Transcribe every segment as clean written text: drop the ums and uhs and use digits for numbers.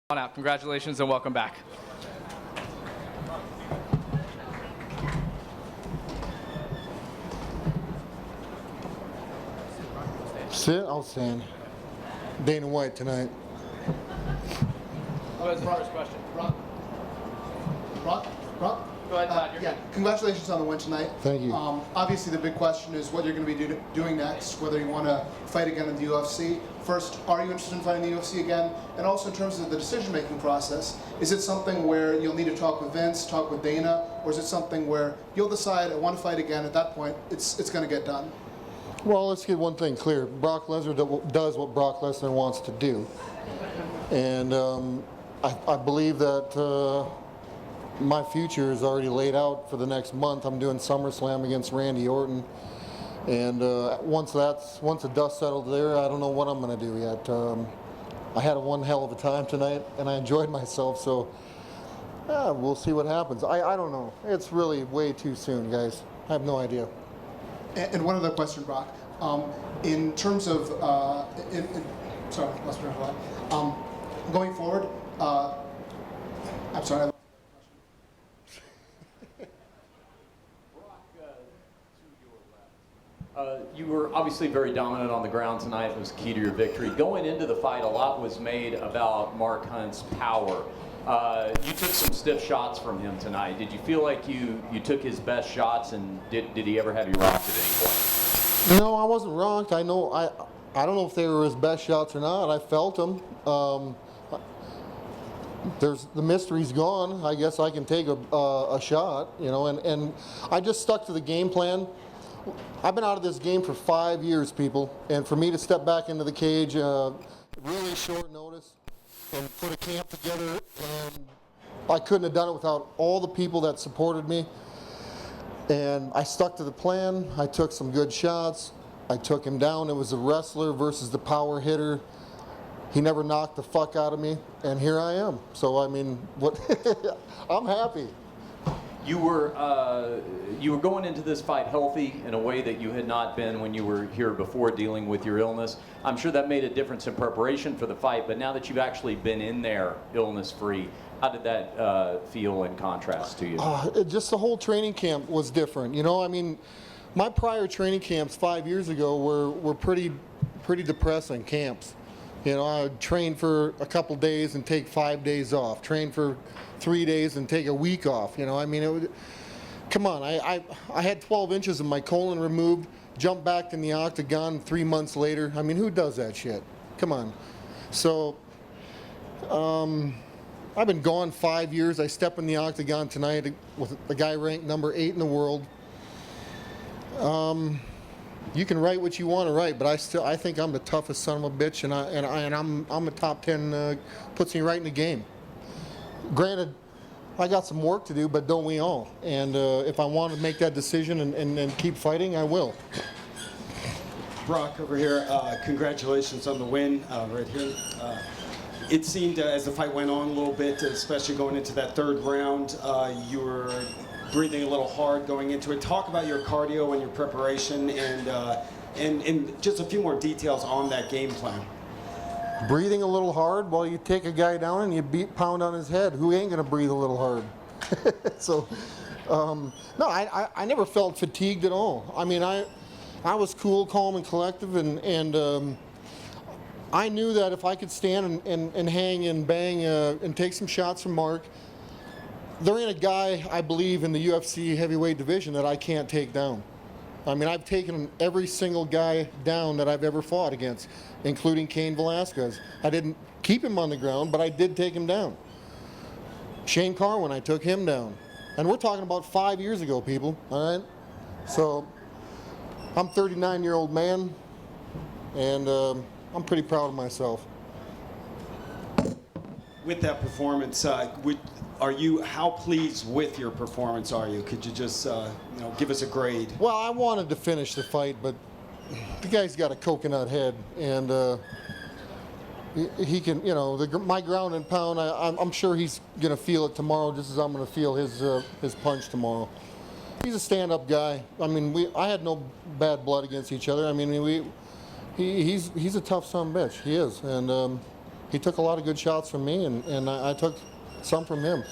On out. Congratulations and welcome back. Sit, I'll stand. Dana White tonight. Oh, that's the first question. Brock? Go ahead, Todd. You're Yeah, good. congratulations on the win tonight. Thank you. Obviously, the big question is what you're going to be doing next, whether you want to fight again in the UFC. First, are you interested in fighting the UFC again? And also in terms of the decision-making process, is it something where you'll need to talk with Vince, talk with Dana, or is it something where you'll decide, I want to fight again, at that point, it's going to get done? Well, let's get one thing clear. Brock Lesnar does what Brock Lesnar wants to do. And I believe that my future is already laid out for the next month. I'm doing SummerSlam against Randy Orton. And once the dust settled there, I don't know what I'm going to do yet. I had one hell of a time tonight, and I enjoyed myself, so we'll see what happens. I don't know. It's really way too soon, guys. I have no idea. And one other question, Brock. In terms of, sorry, lost my thought. Going forward, I'm sorry. You were obviously very dominant on the ground tonight. It was key to your victory. Going into the fight, a lot was made about Mark Hunt's power. You took some stiff shots from him tonight. Did you feel like you took his best shots, and did he ever have you rocked at any point? No, I wasn't rocked. I don't know if they were his best shots or not. I felt them. The mystery's gone. I guess I can take a shot, you know, and I just stuck to the game plan. I've been out of this game for 5 years, people, and for me to step back into the cage, really short notice, and put a camp together, and I couldn't have done it without all the people that supported me. And I stuck to the plan. I took some good shots. I took him down. It was the wrestler versus the power hitter. He never knocked the fuck out of me, and here I am. So I mean, what? I'm happy. You were going into this fight healthy in a way that you had not been when you were here before dealing with your illness. I'm sure that made a difference in preparation for the fight, but now that you've actually been in there illness-free, how did that feel in contrast to you? Just the whole training camp was different. You know, I mean, my prior training camps 5 years ago were pretty depressing camps. You know, I would train for a couple days and take 5 days off. Train for 3 days and take a week off. You know, I mean, come on. I had 12 inches of my colon removed, jumped back in the octagon 3 months later. I mean, who does that shit? Come on. So, I've been gone 5 years. I step in the octagon tonight with the guy ranked number 8 in the world. You can write what you want to write, but I think I'm the toughest son of a bitch, and I'm a top 10. Puts me right in the game. Granted, I got some work to do, but don't we all? And if I want to make that decision and keep fighting, I will. Brock over here, congratulations on the win right here. It seemed as the fight went on a little bit, especially going into that third round, you were breathing a little hard going into it. Talk about your cardio and your preparation, and just a few more details on that game plan. Breathing a little hard? Well, you take a guy down and you pound on his head. Who ain't going to breathe a little hard? So, no, I never felt fatigued at all. I mean, I was cool, calm, and collective, and I knew that if I could stand and hang and bang and take some shots from Mark, there ain't a guy, I believe, in the UFC heavyweight division that I can't take down. I mean, I've taken every single guy down that I've ever fought against, including Cain Velasquez. I didn't keep him on the ground, but I did take him down. Shane Carwin, I took him down. And we're talking about 5 years ago, people, all right? So, I'm a 39-year-old man, and I'm pretty proud of myself. With that performance, how pleased with your performance are you? Could you just give us a grade? Well, I wanted to finish the fight, but the guy's got a coconut head, and he can, my ground and pound. I'm sure he's gonna feel it tomorrow, just as I'm gonna feel his punch tomorrow. He's a stand-up guy. I mean, I had no bad blood against each other. I mean, he's a tough son of a bitch. He is, and He took a lot of good shots from me, and I took some from him.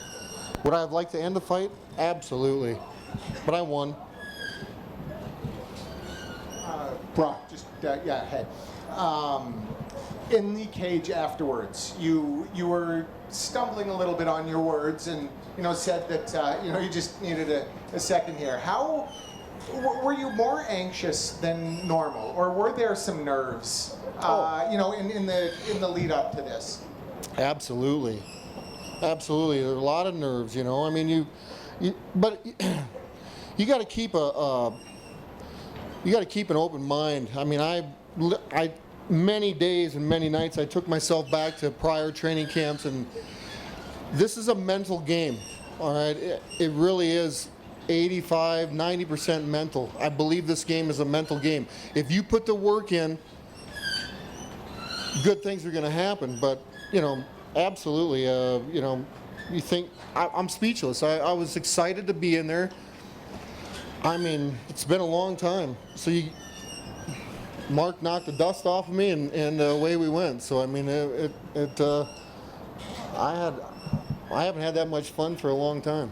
Would I have liked to end the fight? Absolutely. But I won. Brock, just yeah, hey. In the cage afterwards, you were stumbling a little bit on your words, and said that you just needed a second here. How were you more anxious than normal, or were there some nerves? In the lead up to this. Absolutely, absolutely. There are a lot of nerves. I mean, but you got to keep an open mind. I mean, I many days and many nights I took myself back to prior training camps, and this is a mental game. All right, it really is. 85, 90% mental. I believe this game is a mental game. If you put the work in, good things are going to happen. But absolutely. You think I'm speechless. I was excited to be in there. I mean, it's been a long time. So Mark knocked the dust off of me, and away we went. So I mean, I haven't had that much fun for a long time.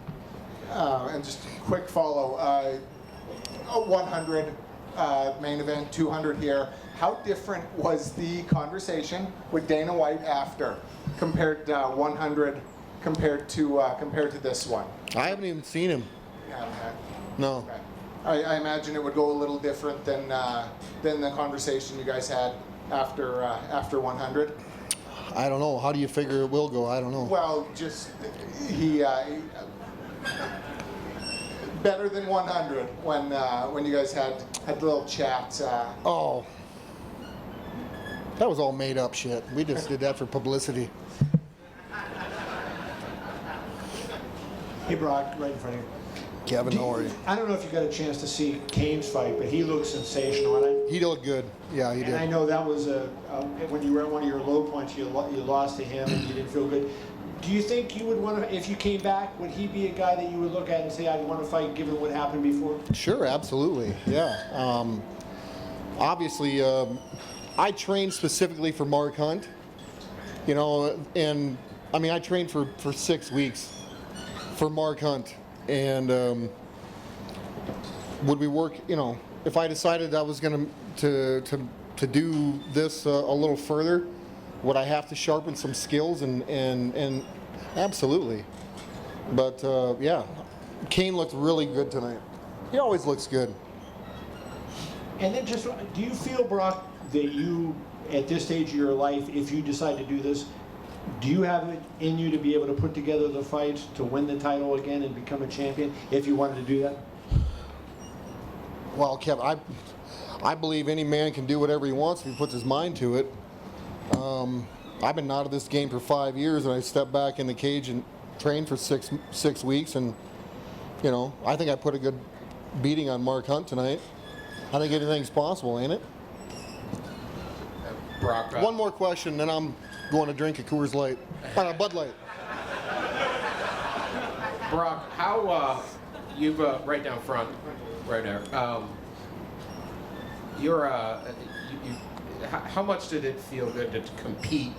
And just a quick follow. 100 main event, 200 here. How different was the conversation with Dana White after, compared 100 compared to this one? I haven't even seen him. No. Okay. I imagine it would go a little different than the conversation you guys had after 100. I don't know. How do you figure it will go? I don't know. Well, just he better than 100 when you guys had little chats. Oh, that was all made up shit. We just did that for publicity. Hey Brock, right in front of you. Kevin, how are you? I don't know if you got a chance to see Kane's fight, but he looked sensational. And He looked good. Yeah, he did. I know that was when you were at one of your low points, you lost to him and you didn't feel good. Do you think you would want to, if you came back, would he be a guy that you would look at and say, I'd want to fight given what happened before? Sure, absolutely. Yeah. Obviously, I trained specifically for Mark Hunt, and I mean, I trained for 6 weeks for Mark Hunt. And would we work, if I decided I was going to do this a little further, would I have to sharpen some skills? And absolutely. But yeah, Kane looked really good tonight. He always looks good. And then just, do you feel, Brock, that you, at this stage of your life, if you decide to do this, do you have it in you to be able to put together the fights to win the title again and become a champion if you wanted to do that? Well, Kevin, I believe any man can do whatever he wants if he puts his mind to it. I've been out of this game for 5 years, and I stepped back in the cage and trained for six weeks, and I think I put a good beating on Mark Hunt tonight. I think anything's possible, ain't it? Brock. One more question, then I'm going to drink a Coors Light, Bud Light. Brock, how you've right down front, right there. How much did it feel good to compete?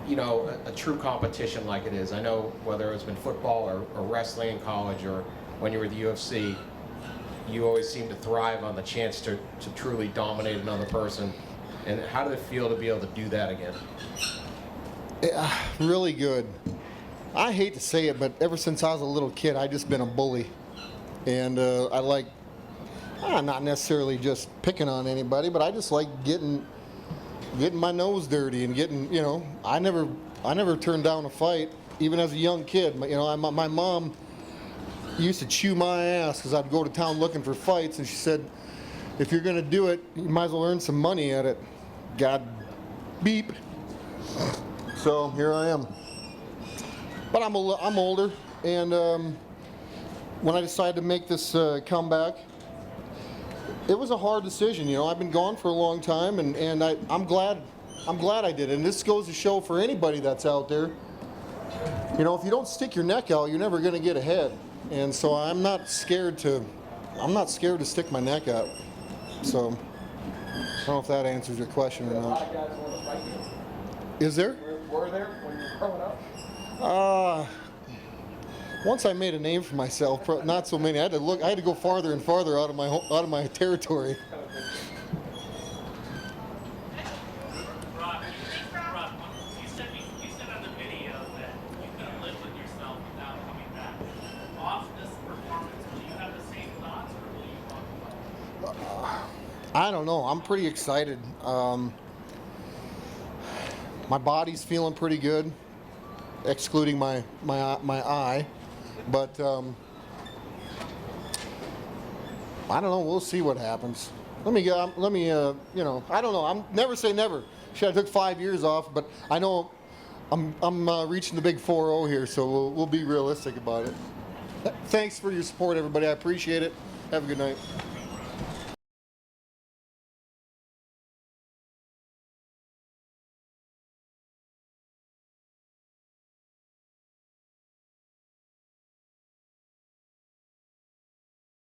A true competition like it is. I know whether it's been football or wrestling in college or when you were at the UFC, you always seem to thrive on the chance to truly dominate another person. And how did it feel to be able to do that again? Really good. I hate to say it, but ever since I was a little kid, I just been a bully. And I like, not necessarily just picking on anybody, but I just like getting my nose dirty and getting, I never turned down a fight, even as a young kid. My mom used to chew my ass because I'd go to town looking for fights, and she said, if you're going to do it, you might as well earn some money at it. God beep. So here I am. But I'm older, and when I decided to make this comeback, it was a hard decision. I've been gone for a long time, and I'm glad I did it. And this goes to show for anybody that's out there, if you don't stick your neck out, you're never going to get ahead. And so I'm not scared to stick my neck out. So I don't know if that answers your question or not. Is there? Were there when you were growing up? Once I made a name for myself, not so many. I had to go farther and farther out of my territory. Brock, you said on the video that you couldn't live with yourself without coming back. Off this performance, will you have the same thoughts, or will you talk about it? I don't know. I'm pretty excited. My body's feeling pretty good, excluding my eye. But I don't know. We'll see what happens. Let me, I don't know. I'm never say never. Shit, I took 5 years off, but I know I'm reaching the big 4-0 here, so we'll be realistic about it. Thanks for your support, everybody. I appreciate it. Have a good night.